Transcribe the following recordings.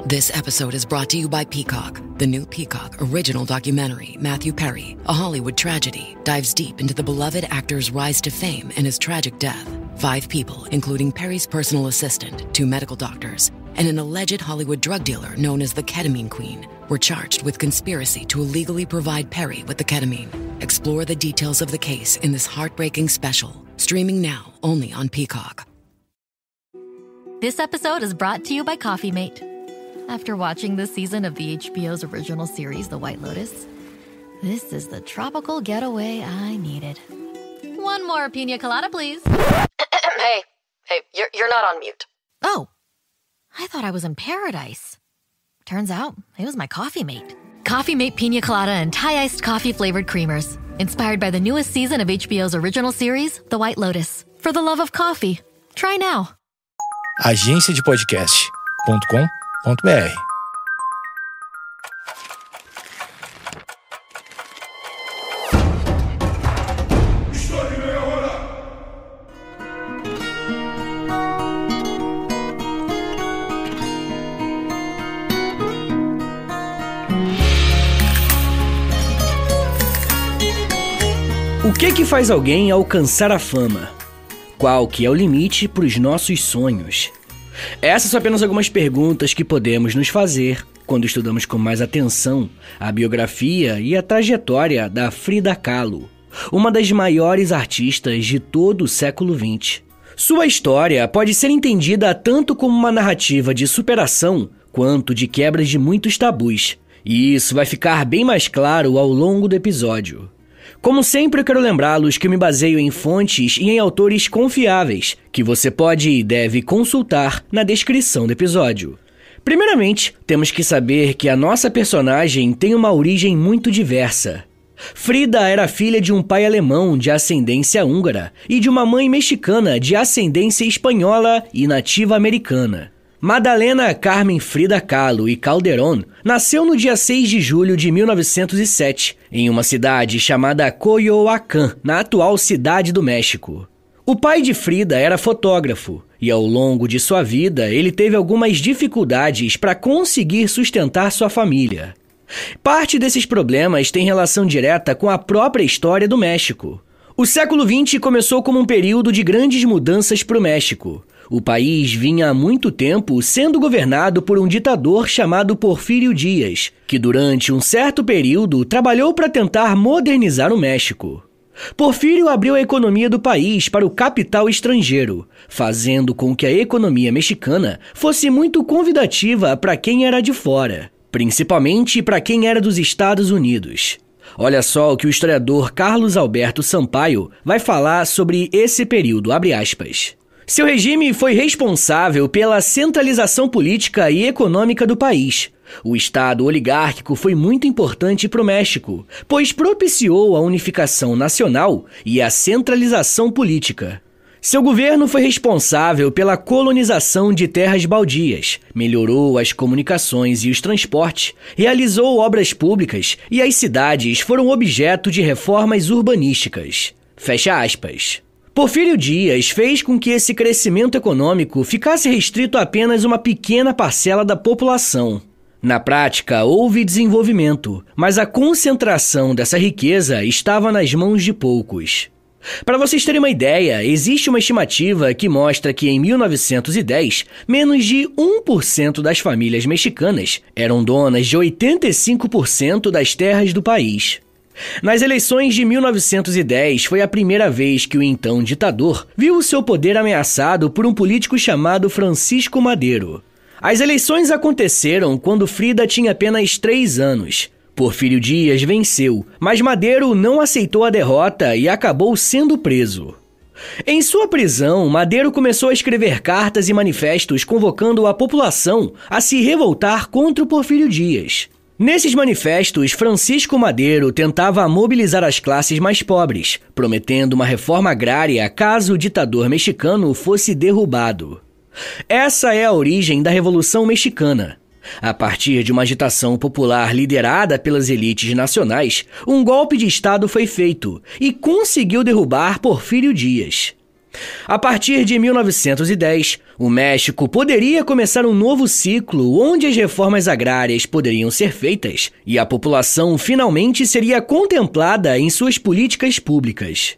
This episode is brought to you by Peacock. The new Peacock original documentary, Matthew Perry, A Hollywood Tragedy, dives deep into the beloved actor's rise to fame and his tragic death. 5 people, including Perry's personal assistant, 2 medical doctors, and an alleged Hollywood drug dealer known as the Ketamine Queen, were charged with conspiracy to illegally provide Perry with the ketamine. Explore the details of the case in this heartbreaking special, streaming now only on Peacock. This episode is brought to you by Coffee Mate. After watching this season of the HBO's original series, The White Lotus, this is the tropical getaway I needed. One more pina colada, please. Hey, you're not on mute. Oh, I thought I was in paradise. Turns out, it was my Coffee Mate. Coffee Mate Pina Colada and Thai-iced coffee-flavored creamers. Inspired by the newest season of HBO's original series, The White Lotus. For the love of coffee. Try now. agenciadepodcast.com.br. O que faz alguém alcançar a fama? Qual que é o limite para os nossos sonhos? Essas são apenas algumas perguntas que podemos nos fazer quando estudamos com mais atenção a biografia e a trajetória da Frida Kahlo, uma das maiores artistas de todo o século XX. Sua história pode ser entendida tanto como uma narrativa de superação quanto de quebras de muitos tabus, e isso vai ficar bem mais claro ao longo do episódio. Como sempre, eu quero lembrá-los que eu me baseio em fontes e em autores confiáveis, que você pode e deve consultar na descrição do episódio. Primeiramente, temos que saber que a nossa personagem tem uma origem muito diversa. Frida era filha de um pai alemão de ascendência húngara e de uma mãe mexicana de ascendência espanhola e nativa americana. Madalena Carmen Frida Kahlo e Calderón nasceu no dia 6 de julho de 1907, em uma cidade chamada Coyoacán, na atual Cidade do México. O pai de Frida era fotógrafo, e ao longo de sua vida ele teve algumas dificuldades para conseguir sustentar sua família. Parte desses problemas tem relação direta com a própria história do México. O século XX começou como um período de grandes mudanças para o México. O país vinha há muito tempo sendo governado por um ditador chamado Porfírio Díaz, que durante um certo período trabalhou para tentar modernizar o México. Porfírio abriu a economia do país para o capital estrangeiro, fazendo com que a economia mexicana fosse muito convidativa para quem era de fora, principalmente para quem era dos Estados Unidos. Olha só o que o historiador Carlos Alberto Sampaio vai falar sobre esse período, abre aspas. Seu regime foi responsável pela centralização política e econômica do país. O Estado oligárquico foi muito importante para o México, pois propiciou a unificação nacional e a centralização política. Seu governo foi responsável pela colonização de terras baldias, melhorou as comunicações e os transportes, realizou obras públicas e as cidades foram objeto de reformas urbanísticas. Fecha aspas. Porfírio Díaz fez com que esse crescimento econômico ficasse restrito a apenas uma pequena parcela da população. Na prática, houve desenvolvimento, mas a concentração dessa riqueza estava nas mãos de poucos. Para vocês terem uma ideia, existe uma estimativa que mostra que em 1910, menos de 1% das famílias mexicanas eram donas de 85% das terras do país. Nas eleições de 1910, foi a primeira vez que o então ditador viu o seu poder ameaçado por um político chamado Francisco Madero. As eleições aconteceram quando Frida tinha apenas 3 anos. Porfírio Díaz venceu, mas Madero não aceitou a derrota e acabou sendo preso. Em sua prisão, Madero começou a escrever cartas e manifestos convocando a população a se revoltar contra o Porfírio Díaz. Nesses manifestos, Francisco Madero tentava mobilizar as classes mais pobres, prometendo uma reforma agrária caso o ditador mexicano fosse derrubado. Essa é a origem da Revolução Mexicana. A partir de uma agitação popular liderada pelas elites nacionais, um golpe de Estado foi feito e conseguiu derrubar Porfírio Díaz. A partir de 1910, o México poderia começar um novo ciclo onde as reformas agrárias poderiam ser feitas e a população finalmente seria contemplada em suas políticas públicas.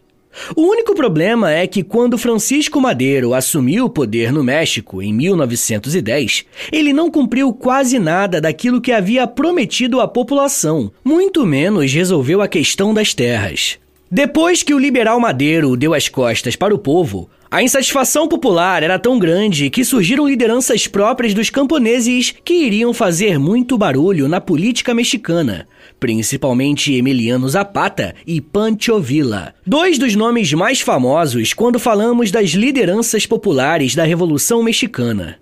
O único problema é que quando Francisco Madero assumiu o poder no México em 1910, ele não cumpriu quase nada daquilo que havia prometido à população, muito menos resolveu a questão das terras. Depois que o liberal Madero deu as costas para o povo, a insatisfação popular era tão grande que surgiram lideranças próprias dos camponeses que iriam fazer muito barulho na política mexicana, principalmente Emiliano Zapata e Pancho Villa, dois dos nomes mais famosos quando falamos das lideranças populares da Revolução Mexicana.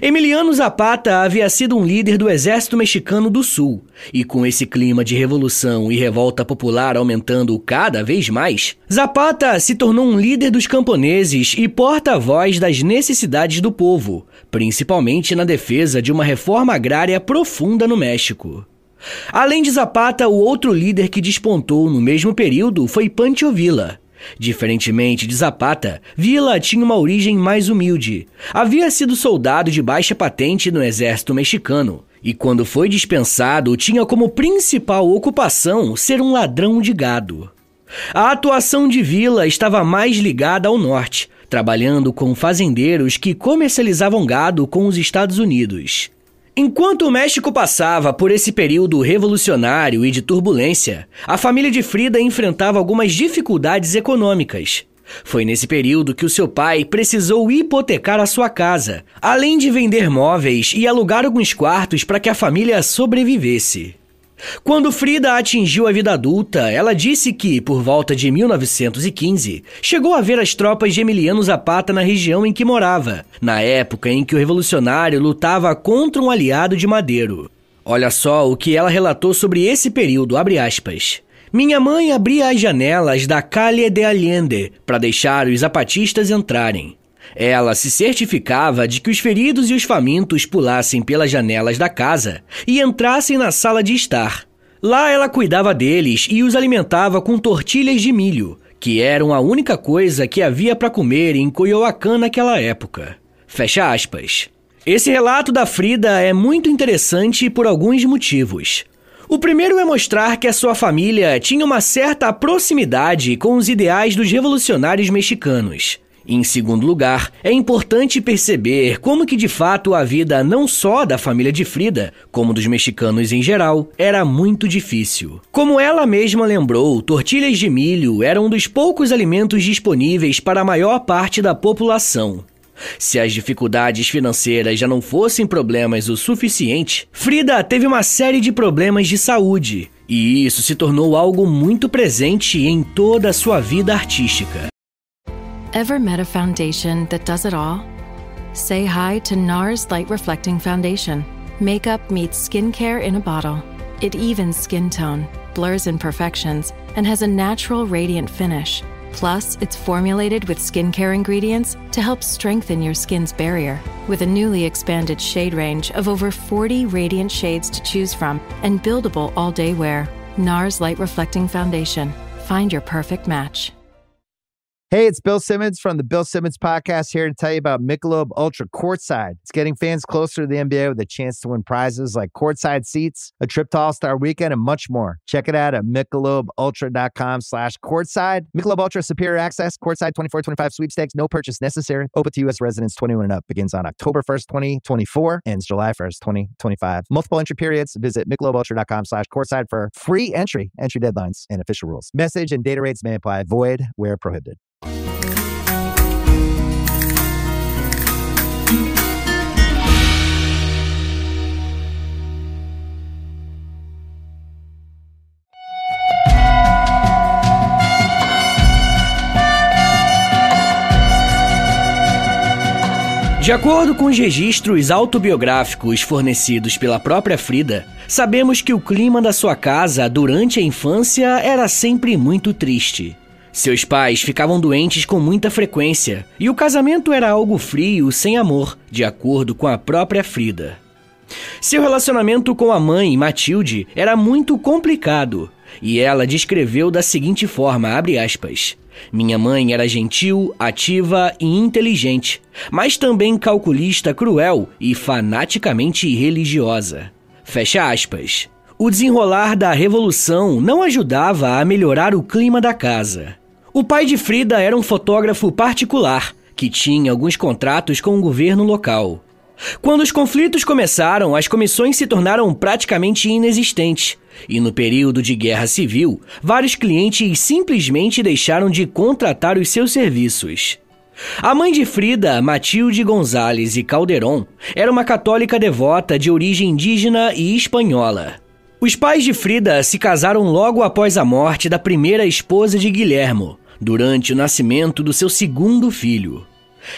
Emiliano Zapata havia sido um líder do exército mexicano do Sul, e com esse clima de revolução e revolta popular aumentando cada vez mais, Zapata se tornou um líder dos camponeses e porta-voz das necessidades do povo, principalmente na defesa de uma reforma agrária profunda no México. Além de Zapata, o outro líder que despontou no mesmo período foi Pancho Villa. Diferentemente de Zapata, Villa tinha uma origem mais humilde. Havia sido soldado de baixa patente no exército mexicano e, quando foi dispensado, tinha como principal ocupação ser um ladrão de gado. A atuação de Villa estava mais ligada ao norte, trabalhando com fazendeiros que comercializavam gado com os Estados Unidos. Enquanto o México passava por esse período revolucionário e de turbulência, a família de Frida enfrentava algumas dificuldades econômicas. Foi nesse período que o seu pai precisou hipotecar a sua casa, além de vender móveis e alugar alguns quartos para que a família sobrevivesse. Quando Frida atingiu a vida adulta, ela disse que, por volta de 1915, chegou a ver as tropas de Emiliano Zapata na região em que morava, na época em que o revolucionário lutava contra um aliado de Madero. Olha só o que ela relatou sobre esse período, abre aspas. Minha mãe abria as janelas da Calle de Allende para deixar os zapatistas entrarem. Ela se certificava de que os feridos e os famintos pulassem pelas janelas da casa e entrassem na sala de estar. Lá ela cuidava deles e os alimentava com tortilhas de milho, que eram a única coisa que havia para comer em Coyoacán naquela época. Fecha aspas. Esse relato da Frida é muito interessante por alguns motivos. O primeiro é mostrar que a sua família tinha uma certa proximidade com os ideais dos revolucionários mexicanos. Em segundo lugar, é importante perceber como que de fato a vida não só da família de Frida, como dos mexicanos em geral, era muito difícil. Como ela mesma lembrou, tortilhas de milho eram um dos poucos alimentos disponíveis para a maior parte da população. Se as dificuldades financeiras já não fossem problemas o suficiente, Frida teve uma série de problemas de saúde, e isso se tornou algo muito presente em toda a sua vida artística. Ever met a foundation that does it all? Say hi to NARS Light Reflecting Foundation. Makeup meets skincare in a bottle. It evens skin tone, blurs imperfections, and has a natural radiant finish. Plus, it's formulated with skincare ingredients to help strengthen your skin's barrier. With a newly expanded shade range of over 40 radiant shades to choose from and buildable all-day wear. NARS Light Reflecting Foundation. Find your perfect match. Hey, it's Bill Simmons from the Bill Simmons Podcast here to tell you about Michelob Ultra Courtside. It's getting fans closer to the NBA with a chance to win prizes like courtside seats, a trip to All-Star Weekend, and much more. Check it out at MichelobUltra.com/courtside. Michelob Ultra Superior Access, Courtside 24-25 Sweepstakes, no purchase necessary. Open to U.S. residents 21 and up. Begins on October 1st, 2024, ends July 1st, 2025. Multiple entry periods. Visit MichelobUltra.com/courtside for free entry deadlines, and official rules. Message and data rates may apply. Void where prohibited. De acordo com os registros autobiográficos fornecidos pela própria Frida, sabemos que o clima da sua casa durante a infância era sempre muito triste. Seus pais ficavam doentes com muita frequência e o casamento era algo frio, sem amor, de acordo com a própria Frida. Seu relacionamento com a mãe, Matilde, era muito complicado e ela descreveu da seguinte forma, abre aspas, Minha mãe era gentil, ativa e inteligente, mas também calculista, cruel e fanaticamente religiosa. Fecha aspas. O desenrolar da revolução não ajudava a melhorar o clima da casa. O pai de Frida era um fotógrafo particular, que tinha alguns contratos com o governo local. Quando os conflitos começaram, as comissões se tornaram praticamente inexistentes, e no período de guerra civil, vários clientes simplesmente deixaram de contratar os seus serviços. A mãe de Frida, Matilde Gonzalez e Calderon, era uma católica devota de origem indígena e espanhola. Os pais de Frida se casaram logo após a morte da primeira esposa de Guilhermo, durante o nascimento do seu segundo filho.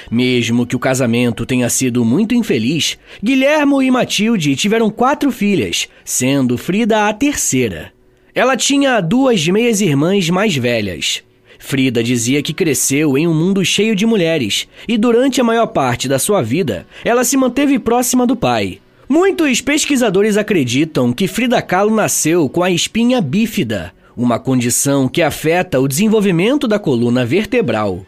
Mesmo que o casamento tenha sido muito infeliz, Guilhermo e Matilde tiveram 4 filhas, sendo Frida a terceira. Ela tinha 2 meias-irmãs mais velhas. Frida dizia que cresceu em um mundo cheio de mulheres, e durante a maior parte da sua vida, ela se manteve próxima do pai. Muitos pesquisadores acreditam que Frida Kahlo nasceu com a espinha bífida, uma condição que afeta o desenvolvimento da coluna vertebral.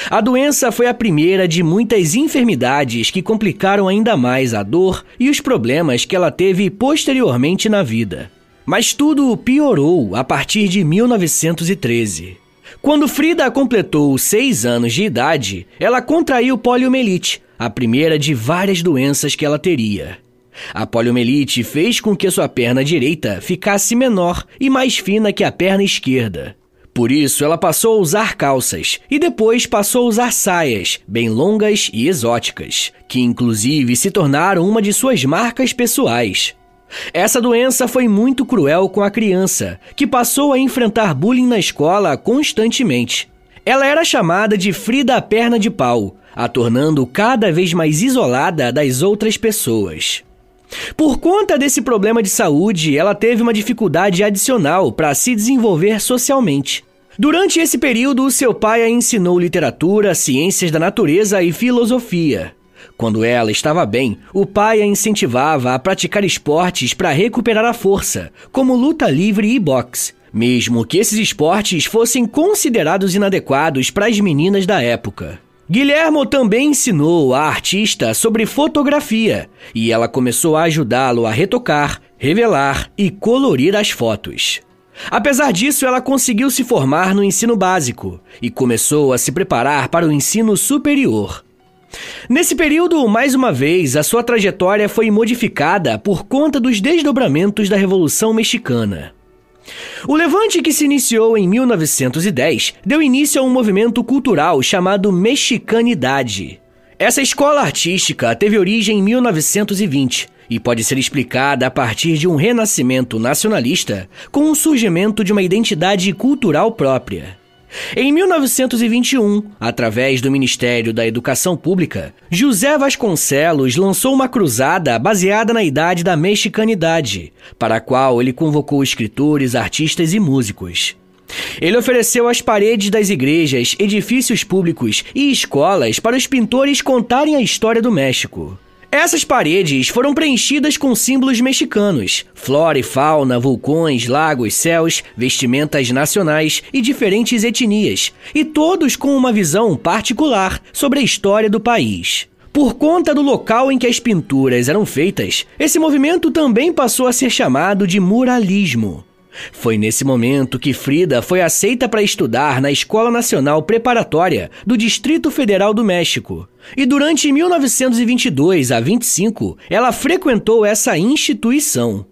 A doença foi a primeira de muitas enfermidades que complicaram ainda mais a dor e os problemas que ela teve posteriormente na vida. Mas tudo piorou a partir de 1913. Quando Frida completou 6 anos de idade, ela contraiu poliomielite, a primeira de várias doenças que ela teria. A poliomielite fez com que sua perna direita ficasse menor e mais fina que a perna esquerda. Por isso, ela passou a usar calças e depois passou a usar saias, bem longas e exóticas, que inclusive se tornaram uma de suas marcas pessoais. Essa doença foi muito cruel com a criança, que passou a enfrentar bullying na escola constantemente. Ela era chamada de Frida Perna de Pau, a tornando cada vez mais isolada das outras pessoas. Por conta desse problema de saúde, ela teve uma dificuldade adicional para se desenvolver socialmente. Durante esse período, seu pai a ensinou literatura, ciências da natureza e filosofia. Quando ela estava bem, o pai a incentivava a praticar esportes para recuperar a força, como luta livre e boxe, mesmo que esses esportes fossem considerados inadequados para as meninas da época. Guilhermo também ensinou a artista sobre fotografia, e ela começou a ajudá-lo a retocar, revelar e colorir as fotos. Apesar disso, ela conseguiu se formar no ensino básico e começou a se preparar para o ensino superior. Nesse período, mais uma vez, a sua trajetória foi modificada por conta dos desdobramentos da Revolução Mexicana. O levante, que se iniciou em 1910, deu início a um movimento cultural chamado Mexicanidade. Essa escola artística teve origem em 1920 e pode ser explicada a partir de um renascimento nacionalista com o surgimento de uma identidade cultural própria. Em 1921, através do Ministério da Educação Pública, José Vasconcelos lançou uma cruzada baseada na idade da mexicanidade, para a qual ele convocou escritores, artistas e músicos. Ele ofereceu as paredes das igrejas, edifícios públicos e escolas para os pintores contarem a história do México. Essas paredes foram preenchidas com símbolos mexicanos, flora e fauna, vulcões, lagos, céus, vestimentas nacionais e diferentes etnias, e todos com uma visão particular sobre a história do país. Por conta do local em que as pinturas eram feitas, esse movimento também passou a ser chamado de muralismo. Foi nesse momento que Frida foi aceita para estudar na Escola Nacional Preparatória do Distrito Federal do México. E durante 1922 a 25, ela frequentou essa instituição.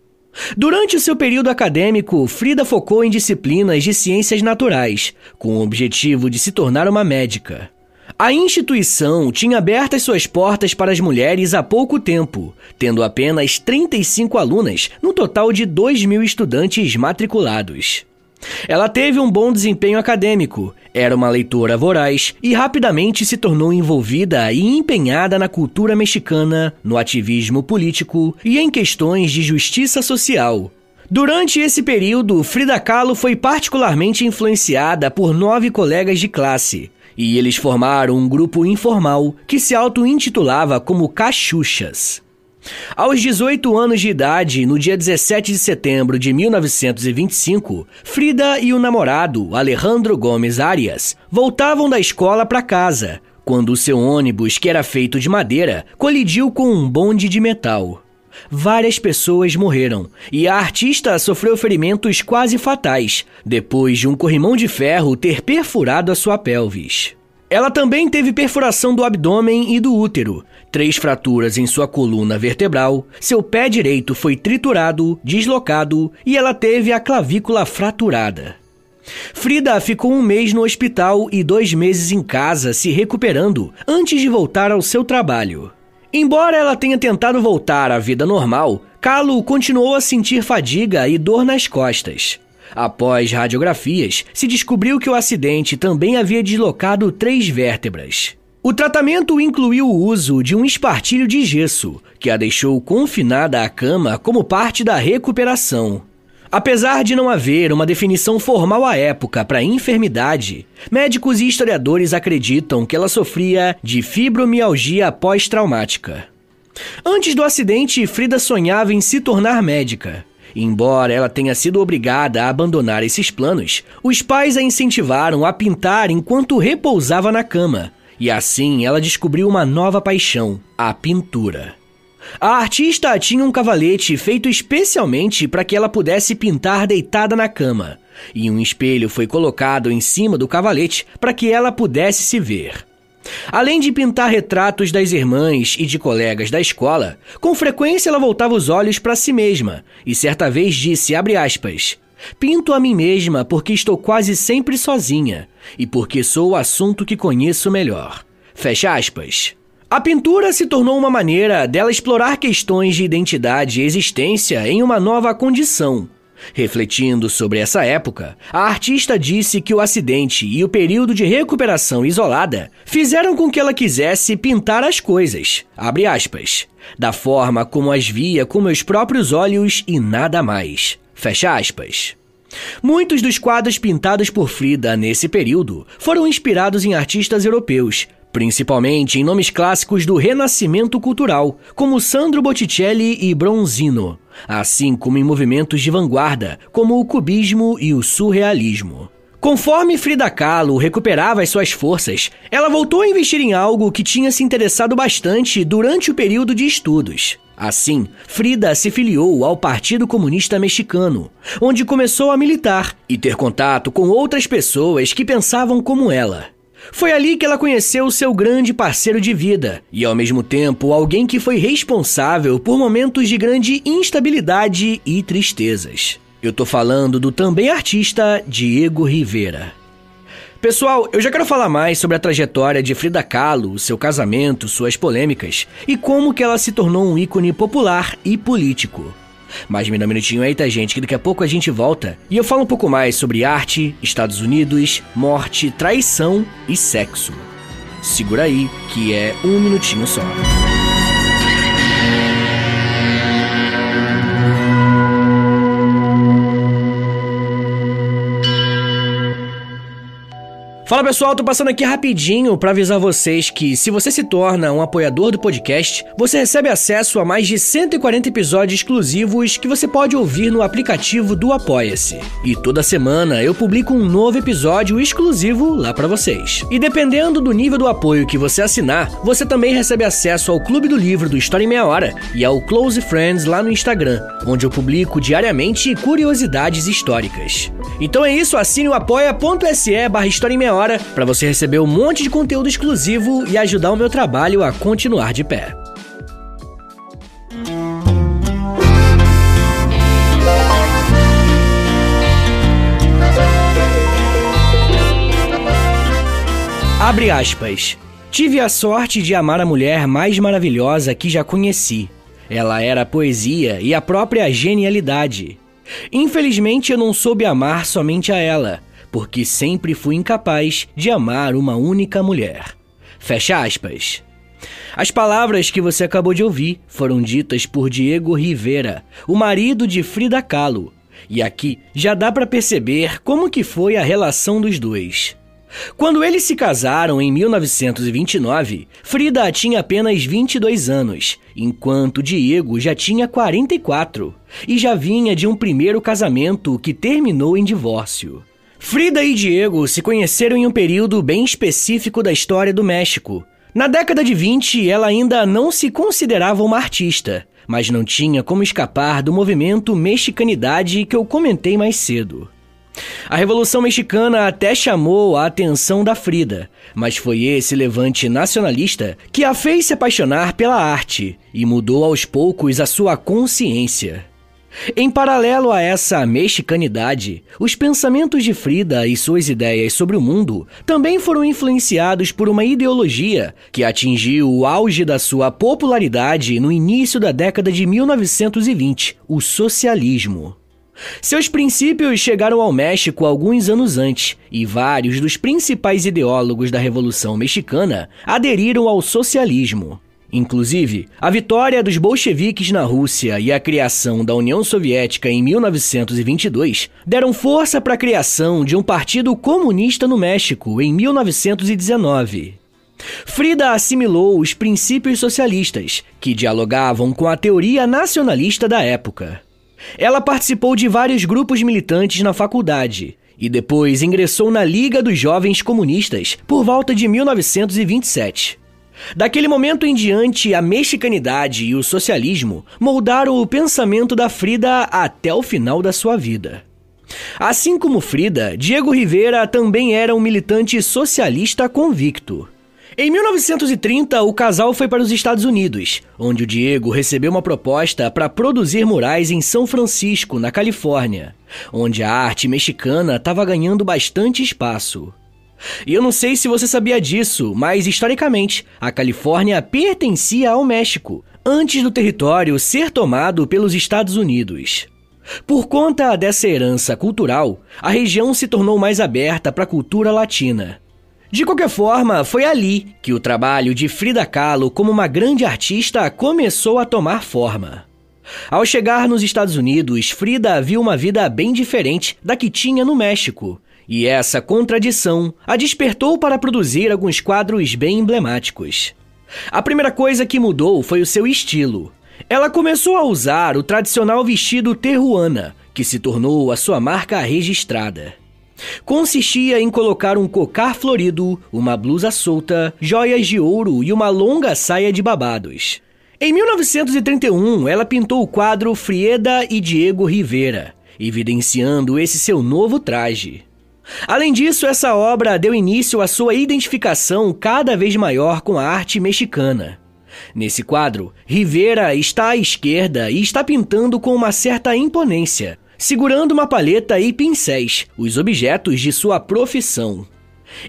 Durante o seu período acadêmico, Frida focou em disciplinas de ciências naturais, com o objetivo de se tornar uma médica. A instituição tinha abertas suas portas para as mulheres há pouco tempo, tendo apenas 35 alunas no total de 2.000 estudantes matriculados. Ela teve um bom desempenho acadêmico, era uma leitora voraz e rapidamente se tornou envolvida e empenhada na cultura mexicana, no ativismo político e em questões de justiça social. Durante esse período, Frida Kahlo foi particularmente influenciada por 9 colegas de classe, e eles formaram um grupo informal que se auto-intitulava como Cachuchas. Aos 18 anos de idade, no dia 17 de setembro de 1925, Frida e o namorado, Alejandro Gomes Arias, voltavam da escola para casa, quando o seu ônibus, que era feito de madeira, colidiu com um bonde de metal. Várias pessoas morreram e a artista sofreu ferimentos quase fatais, depois de um corrimão de ferro ter perfurado a sua pelvis. Ela também teve perfuração do abdômen e do útero, 3 fraturas em sua coluna vertebral, seu pé direito foi triturado, deslocado e ela teve a clavícula fraturada. Frida ficou 1 mês no hospital e 2 meses em casa se recuperando antes de voltar ao seu trabalho. Embora ela tenha tentado voltar à vida normal, Kahlo continuou a sentir fadiga e dor nas costas. Após radiografias, se descobriu que o acidente também havia deslocado 3 vértebras. O tratamento incluiu o uso de um espartilho de gesso, que a deixou confinada à cama como parte da recuperação. Apesar de não haver uma definição formal à época para a enfermidade, médicos e historiadores acreditam que ela sofria de fibromialgia pós-traumática. Antes do acidente, Frida sonhava em se tornar médica. Embora ela tenha sido obrigada a abandonar esses planos, os pais a incentivaram a pintar enquanto repousava na cama, e assim ela descobriu uma nova paixão, a pintura. A artista tinha um cavalete feito especialmente para que ela pudesse pintar deitada na cama, e um espelho foi colocado em cima do cavalete para que ela pudesse se ver. Além de pintar retratos das irmãs e de colegas da escola, com frequência ela voltava os olhos para si mesma e certa vez disse, abre aspas, pinto a mim mesma porque estou quase sempre sozinha e porque sou o assunto que conheço melhor. Fecha aspas. A pintura se tornou uma maneira dela explorar questões de identidade e existência em uma nova condição. Refletindo sobre essa época, a artista disse que o acidente e o período de recuperação isolada fizeram com que ela quisesse pintar as coisas, abre aspas, da forma como as via com meus próprios olhos e nada mais, fecha aspas. Muitos dos quadros pintados por Frida nesse período foram inspirados em artistas europeus, principalmente em nomes clássicos do Renascimento cultural, como Sandro Botticelli e Bronzino, assim como em movimentos de vanguarda, como o cubismo e o surrealismo. Conforme Frida Kahlo recuperava as suas forças, ela voltou a investir em algo que tinha se interessado bastante durante o período de estudos. Assim, Frida se filiou ao Partido Comunista Mexicano, onde começou a militar e ter contato com outras pessoas que pensavam como ela. Foi ali que ela conheceu seu grande parceiro de vida e, ao mesmo tempo, alguém que foi responsável por momentos de grande instabilidade e tristezas. Eu tô falando do também artista Diego Rivera. Pessoal, eu já quero falar mais sobre a trajetória de Frida Kahlo, seu casamento, suas polêmicas e como que ela se tornou um ícone popular e político. Mas me dá um minutinho aí, tá, gente, que daqui a pouco a gente volta e eu falo um pouco mais sobre arte, Estados Unidos, morte, traição e sexo. Segura aí, que é 1 minutinho só. Fala pessoal, tô passando aqui rapidinho para avisar vocês que se você se torna um apoiador do podcast, você recebe acesso a mais de 140 episódios exclusivos que você pode ouvir no aplicativo do Apoia-se. E toda semana eu publico um novo episódio exclusivo lá para vocês. E dependendo do nível do apoio que você assinar, você também recebe acesso ao Clube do Livro do História em Meia Hora e ao Close Friends lá no Instagram, onde eu publico diariamente curiosidades históricas. Então é isso, assine o apoia.se/História em Meia Hora para você receber um monte de conteúdo exclusivo e ajudar o meu trabalho a continuar de pé. Abre aspas. Tive a sorte de amar a mulher mais maravilhosa que já conheci. Ela era a poesia e a própria genialidade. Infelizmente eu não soube amar somente a ela, porque sempre fui incapaz de amar uma única mulher. Fecha aspas. As palavras que você acabou de ouvir foram ditas por Diego Rivera, o marido de Frida Kahlo. E aqui já dá para perceber como que foi a relação dos dois. Quando eles se casaram em 1929, Frida tinha apenas 22 anos, enquanto Diego já tinha 44 e já vinha de um primeiro casamento que terminou em divórcio. Frida e Diego se conheceram em um período bem específico da história do México. Na década de 20, ela ainda não se considerava uma artista, mas não tinha como escapar do movimento mexicanidade que eu comentei mais cedo. A Revolução Mexicana até chamou a atenção da Frida, mas foi esse levante nacionalista que a fez se apaixonar pela arte e mudou aos poucos a sua consciência. Em paralelo a essa mexicanidade, os pensamentos de Frida e suas ideias sobre o mundo também foram influenciados por uma ideologia que atingiu o auge da sua popularidade no início da década de 1920, o socialismo. Seus princípios chegaram ao México alguns anos antes, e vários dos principais ideólogos da Revolução Mexicana aderiram ao socialismo. Inclusive, a vitória dos bolcheviques na Rússia e a criação da União Soviética em 1922 deram força para a criação de um partido comunista no México em 1919. Frida assimilou os princípios socialistas, que dialogavam com a teoria nacionalista da época. Ela participou de vários grupos militantes na faculdade e depois ingressou na Liga dos Jovens Comunistas por volta de 1927. Daquele momento em diante, a mexicanidade e o socialismo moldaram o pensamento da Frida até o final da sua vida. Assim como Frida, Diego Rivera também era um militante socialista convicto. Em 1930, o casal foi para os Estados Unidos, onde o Diego recebeu uma proposta para produzir murais em São Francisco, na Califórnia, onde a arte mexicana estava ganhando bastante espaço. E eu não sei se você sabia disso, mas historicamente, a Califórnia pertencia ao México, antes do território ser tomado pelos Estados Unidos. Por conta dessa herança cultural, a região se tornou mais aberta para a cultura latina. De qualquer forma, foi ali que o trabalho de Frida Kahlo como uma grande artista começou a tomar forma. Ao chegar nos Estados Unidos, Frida viu uma vida bem diferente da que tinha no México, e essa contradição a despertou para produzir alguns quadros bem emblemáticos. A primeira coisa que mudou foi o seu estilo. Ela começou a usar o tradicional vestido terruana, que se tornou a sua marca registrada. Consistia em colocar um cocar florido, uma blusa solta, joias de ouro e uma longa saia de babados. Em 1931, ela pintou o quadro Frieda e Diego Rivera, evidenciando esse seu novo traje. Além disso, essa obra deu início à sua identificação cada vez maior com a arte mexicana. Nesse quadro, Rivera está à esquerda e está pintando com uma certa imponência, segurando uma paleta e pincéis, os objetos de sua profissão.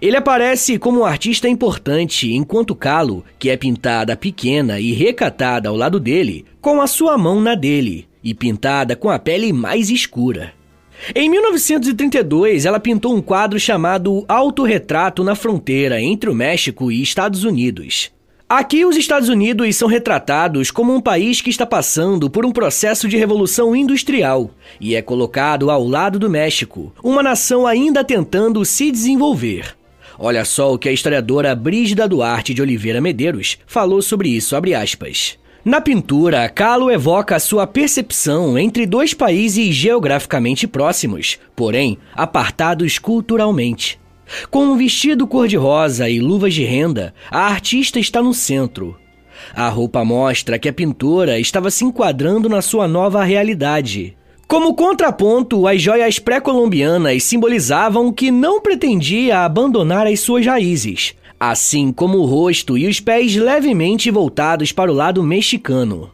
Ele aparece como um artista importante, enquanto Kahlo, que é pintada pequena e recatada ao lado dele, com a sua mão na dele, e pintada com a pele mais escura. Em 1932, ela pintou um quadro chamado Autorretrato na Fronteira entre o México e Estados Unidos. Aqui, os Estados Unidos são retratados como um país que está passando por um processo de revolução industrial e é colocado ao lado do México, uma nação ainda tentando se desenvolver. Olha só o que a historiadora Brígida Duarte de Oliveira Medeiros falou sobre isso, abre aspas. Na pintura, Kahlo evoca a sua percepção entre dois países geograficamente próximos, porém apartados culturalmente. Com um vestido cor-de-rosa e luvas de renda, a artista está no centro. A roupa mostra que a pintora estava se enquadrando na sua nova realidade. Como contraponto, as joias pré-colombianas simbolizavam que não pretendia abandonar as suas raízes, assim como o rosto e os pés levemente voltados para o lado mexicano.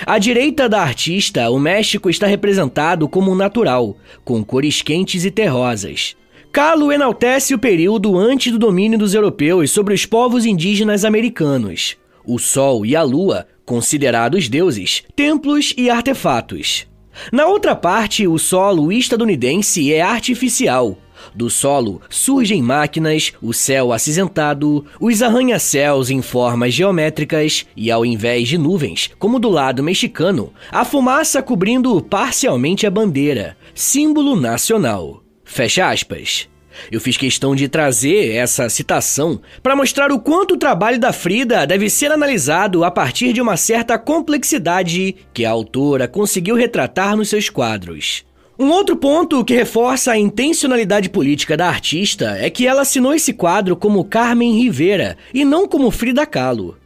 À direita da artista, o México está representado como natural, com cores quentes e terrosas. Kahlo enaltece o período antes do domínio dos europeus sobre os povos indígenas americanos. O Sol e a Lua, considerados deuses, templos e artefatos. Na outra parte, o solo estadunidense é artificial. Do solo surgem máquinas, o céu acinzentado, os arranha-céus em formas geométricas e, ao invés de nuvens, como do lado mexicano, a fumaça cobrindo parcialmente a bandeira, símbolo nacional. Fecha aspas. Eu fiz questão de trazer essa citação para mostrar o quanto o trabalho da Frida deve ser analisado a partir de uma certa complexidade que a autora conseguiu retratar nos seus quadros. Um outro ponto que reforça a intencionalidade política da artista é que ela assinou esse quadro como Carmen Rivera e não como Frida Kahlo.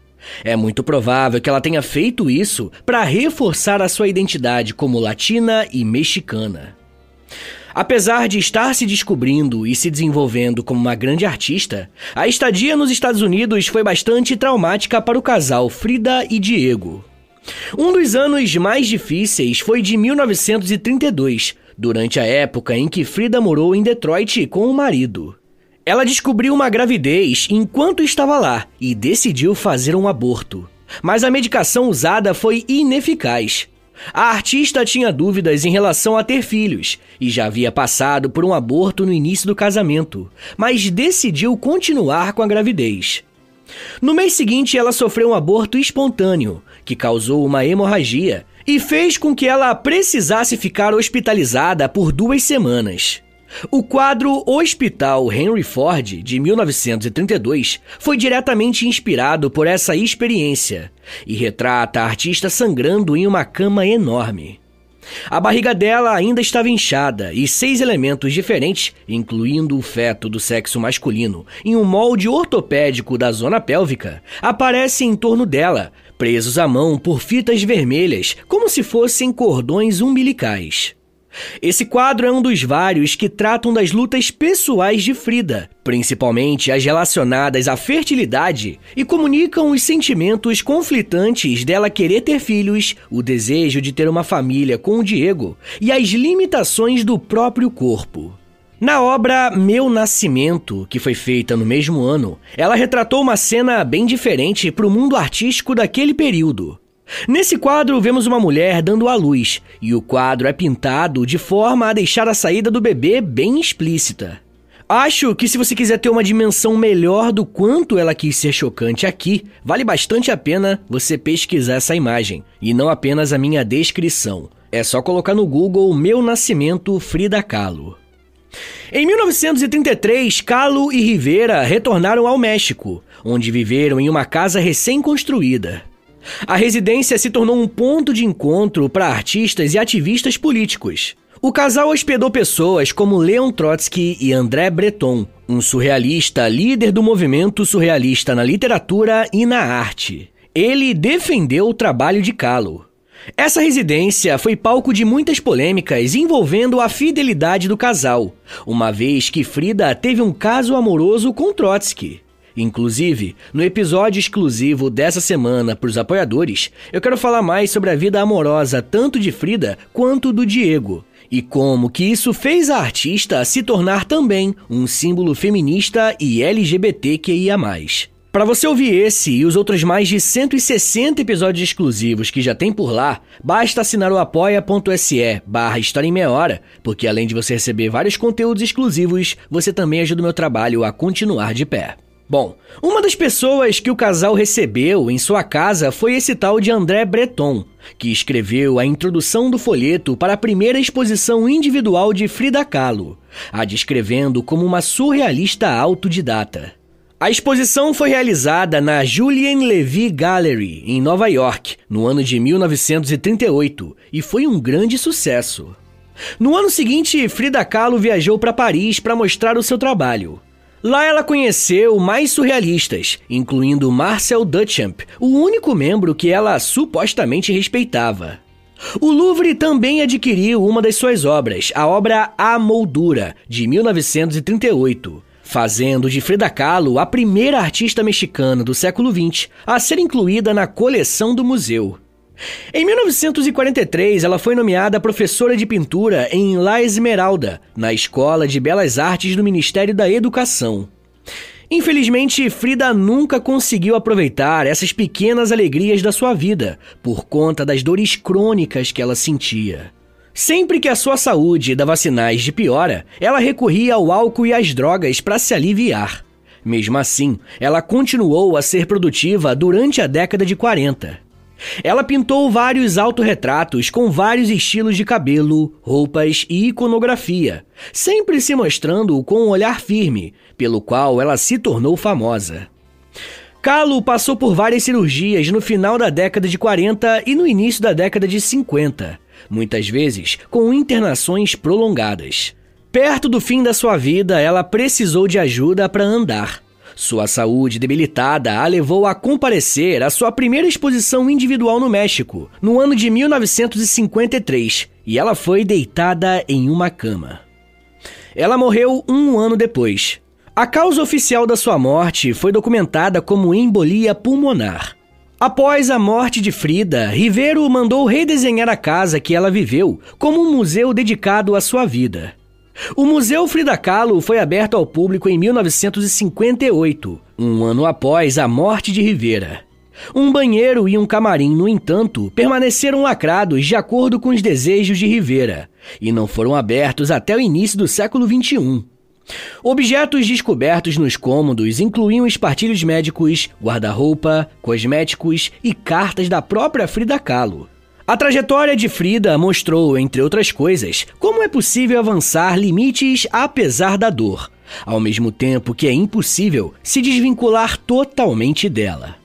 É muito provável que ela tenha feito isso para reforçar a sua identidade como latina e mexicana. Apesar de estar se descobrindo e se desenvolvendo como uma grande artista, a estadia nos Estados Unidos foi bastante traumática para o casal Frida e Diego. Um dos anos mais difíceis foi de 1932, durante a época em que Frida morou em Detroit com o marido. Ela descobriu uma gravidez enquanto estava lá e decidiu fazer um aborto, mas a medicação usada foi ineficaz. A artista tinha dúvidas em relação a ter filhos e já havia passado por um aborto no início do casamento, mas decidiu continuar com a gravidez. No mês seguinte, ela sofreu um aborto espontâneo, que causou uma hemorragia e fez com que ela precisasse ficar hospitalizada por 2 semanas. O quadro Hospital Henry Ford, de 1932, foi diretamente inspirado por essa experiência e retrata a artista sangrando em uma cama enorme. A barriga dela ainda estava inchada e 6 elementos diferentes, incluindo o feto do sexo masculino, em um molde ortopédico da zona pélvica, aparecem em torno dela, presos à mão por fitas vermelhas, como se fossem cordões umbilicais. Esse quadro é um dos vários que tratam das lutas pessoais de Frida, principalmente as relacionadas à fertilidade, e comunicam os sentimentos conflitantes dela querer ter filhos, o desejo de ter uma família com o Diego e as limitações do próprio corpo. Na obra Meu Nascimento, que foi feita no mesmo ano, ela retratou uma cena bem diferente para o mundo artístico daquele período. Nesse quadro, vemos uma mulher dando à luz, e o quadro é pintado de forma a deixar a saída do bebê bem explícita. Acho que se você quiser ter uma dimensão melhor do quanto ela quis ser chocante aqui, vale bastante a pena você pesquisar essa imagem, e não apenas a minha descrição. É só colocar no Google Meu Nascimento Frida Kahlo. Em 1933, Kahlo e Rivera retornaram ao México, onde viveram em uma casa recém-construída. A residência se tornou um ponto de encontro para artistas e ativistas políticos. O casal hospedou pessoas como Leon Trotsky e André Breton, um surrealista líder do movimento surrealista na literatura e na arte. Ele defendeu o trabalho de Kahlo. Essa residência foi palco de muitas polêmicas envolvendo a fidelidade do casal, uma vez que Frida teve um caso amoroso com Trotsky. Inclusive, no episódio exclusivo dessa semana para os apoiadores, eu quero falar mais sobre a vida amorosa tanto de Frida quanto do Diego, e como que isso fez a artista se tornar também um símbolo feminista e LGBTQIA+. Para você ouvir esse e os outros mais de 160 episódios exclusivos que já tem por lá, basta assinar o apoia.se/História em Meia Hora, porque além de você receber vários conteúdos exclusivos, você também ajuda o meu trabalho a continuar de pé. Bom, uma das pessoas que o casal recebeu em sua casa foi esse tal de André Breton, que escreveu a introdução do folheto para a primeira exposição individual de Frida Kahlo, a descrevendo como uma surrealista autodidata. A exposição foi realizada na Julien Levy Gallery, em Nova York, no ano de 1938, e foi um grande sucesso. No ano seguinte, Frida Kahlo viajou para Paris para mostrar o seu trabalho. Lá ela conheceu mais surrealistas, incluindo Marcel Duchamp, o único membro que ela supostamente respeitava. O Louvre também adquiriu uma das suas obras, a obra A Moldura, de 1938, fazendo de Frida Kahlo a primeira artista mexicana do século XX a ser incluída na coleção do museu. Em 1943, ela foi nomeada professora de pintura em La Esmeralda, na Escola de Belas Artes do Ministério da Educação. Infelizmente, Frida nunca conseguiu aproveitar essas pequenas alegrias da sua vida, por conta das dores crônicas que ela sentia. Sempre que a sua saúde dava sinais de piora, ela recorria ao álcool e às drogas para se aliviar. Mesmo assim, ela continuou a ser produtiva durante a década de 40. Ela pintou vários autorretratos com vários estilos de cabelo, roupas e iconografia, sempre se mostrando com um olhar firme, pelo qual ela se tornou famosa. Kahlo passou por várias cirurgias no final da década de 40 e no início da década de 50, muitas vezes com internações prolongadas. Perto do fim da sua vida, ela precisou de ajuda para andar. Sua saúde debilitada a levou a comparecer à sua primeira exposição individual no México, no ano de 1953, e ela foi deitada em uma cama. Ela morreu um ano depois. A causa oficial da sua morte foi documentada como embolia pulmonar. Após a morte de Frida, Rivero mandou redesenhar a casa que ela viveu como um museu dedicado à sua vida. O Museu Frida Kahlo foi aberto ao público em 1958, um ano após a morte de Rivera. Um banheiro e um camarim, no entanto, permaneceram lacrados de acordo com os desejos de Rivera e não foram abertos até o início do século XXI. Objetos descobertos nos cômodos incluíam espartilhos médicos, guarda-roupa, cosméticos e cartas da própria Frida Kahlo. A trajetória de Frida mostrou, entre outras coisas, como é possível avançar limites apesar da dor, ao mesmo tempo que é impossível se desvincular totalmente dela.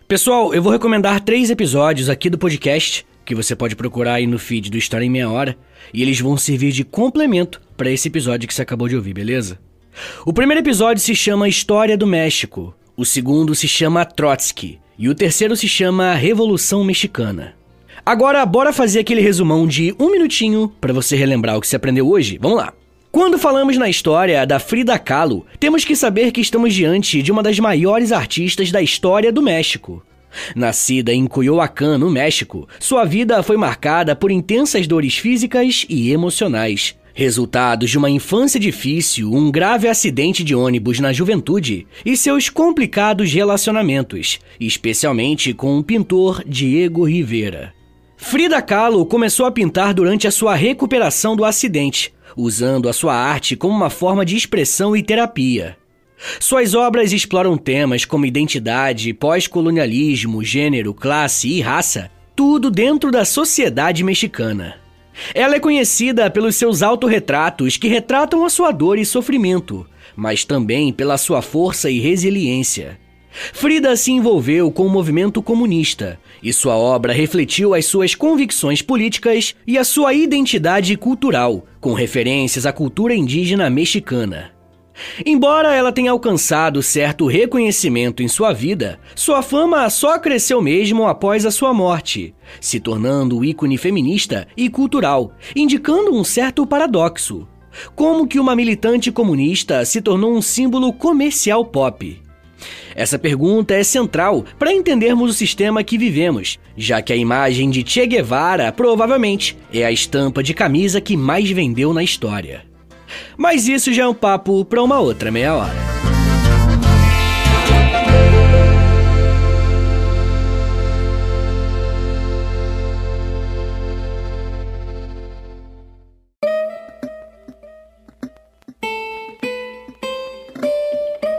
Pessoal, eu vou recomendar 3 episódios aqui do podcast, que você pode procurar aí no feed do História em Meia Hora, e eles vão servir de complemento para esse episódio que você acabou de ouvir, beleza? O primeiro episódio se chama História do México, o segundo se chama Trotsky, e o terceiro se chama Revolução Mexicana. Agora, bora fazer aquele resumão de 1 minutinho para você relembrar o que você aprendeu hoje? Vamos lá! Quando falamos na história da Frida Kahlo, temos que saber que estamos diante de uma das maiores artistas da história do México. Nascida em Coyoacán, no México, sua vida foi marcada por intensas dores físicas e emocionais, resultados de uma infância difícil, um grave acidente de ônibus na juventude e seus complicados relacionamentos, especialmente com o pintor Diego Rivera. Frida Kahlo começou a pintar durante a sua recuperação do acidente, usando a sua arte como uma forma de expressão e terapia. Suas obras exploram temas como identidade, pós-colonialismo, gênero, classe e raça, tudo dentro da sociedade mexicana. Ela é conhecida pelos seus autorretratos que retratam a sua dor e sofrimento, mas também pela sua força e resiliência. Frida se envolveu com o movimento comunista, e sua obra refletiu as suas convicções políticas e a sua identidade cultural, com referências à cultura indígena mexicana. Embora ela tenha alcançado certo reconhecimento em sua vida, sua fama só cresceu mesmo após a sua morte, se tornando ícone feminista e cultural, indicando um certo paradoxo. Como que uma militante comunista se tornou um símbolo comercial pop? Essa pergunta é central para entendermos o sistema que vivemos, já que a imagem de Che Guevara provavelmente é a estampa de camisa que mais vendeu na história. Mas isso já é um papo para uma outra meia hora.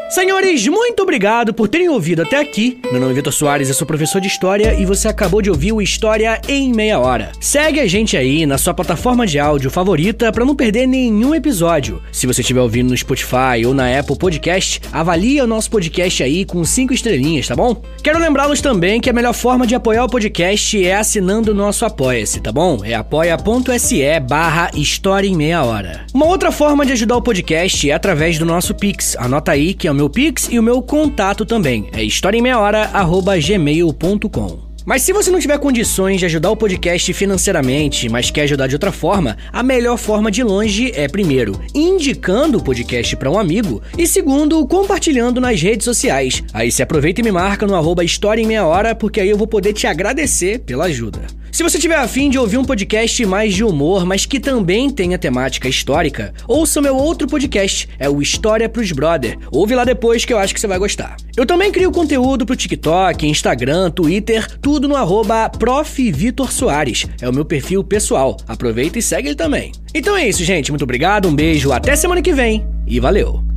Senhores, muito obrigado por terem ouvido até aqui. Meu nome é Vitor Soares, eu sou professor de História e você acabou de ouvir o História em Meia Hora. Segue a gente aí na sua plataforma de áudio favorita para não perder nenhum episódio. Se você estiver ouvindo no Spotify ou na Apple Podcast, avalia o nosso podcast aí com 5 estrelinhas, tá bom? Quero lembrá-los também que a melhor forma de apoiar o podcast é assinando o nosso Apoia-se, tá bom? É apoia.se/História em Meia Hora. Uma outra forma de ajudar o podcast é através do nosso Pix. Anota aí que é o meu Pix e o meu contato também, é historiaemmeiahora@gmail.com. Mas se você não tiver condições de ajudar o podcast financeiramente, mas quer ajudar de outra forma, a melhor forma de longe é, primeiro, indicando o podcast para um amigo e, segundo, compartilhando nas redes sociais. Aí se aproveita e me marca no @História em Meia Hora, porque aí eu vou poder te agradecer pela ajuda. Se você tiver a fim de ouvir um podcast mais de humor, mas que também tenha temática histórica, ouça meu outro podcast, é o História pros Brother. Ouve lá depois que eu acho que você vai gostar. Eu também crio conteúdo pro TikTok, Instagram, Twitter, tudo no @Prof. Vitor Soares. É o meu perfil pessoal. Aproveita e segue ele também. Então é isso, gente. Muito obrigado, um beijo, até semana que vem e valeu!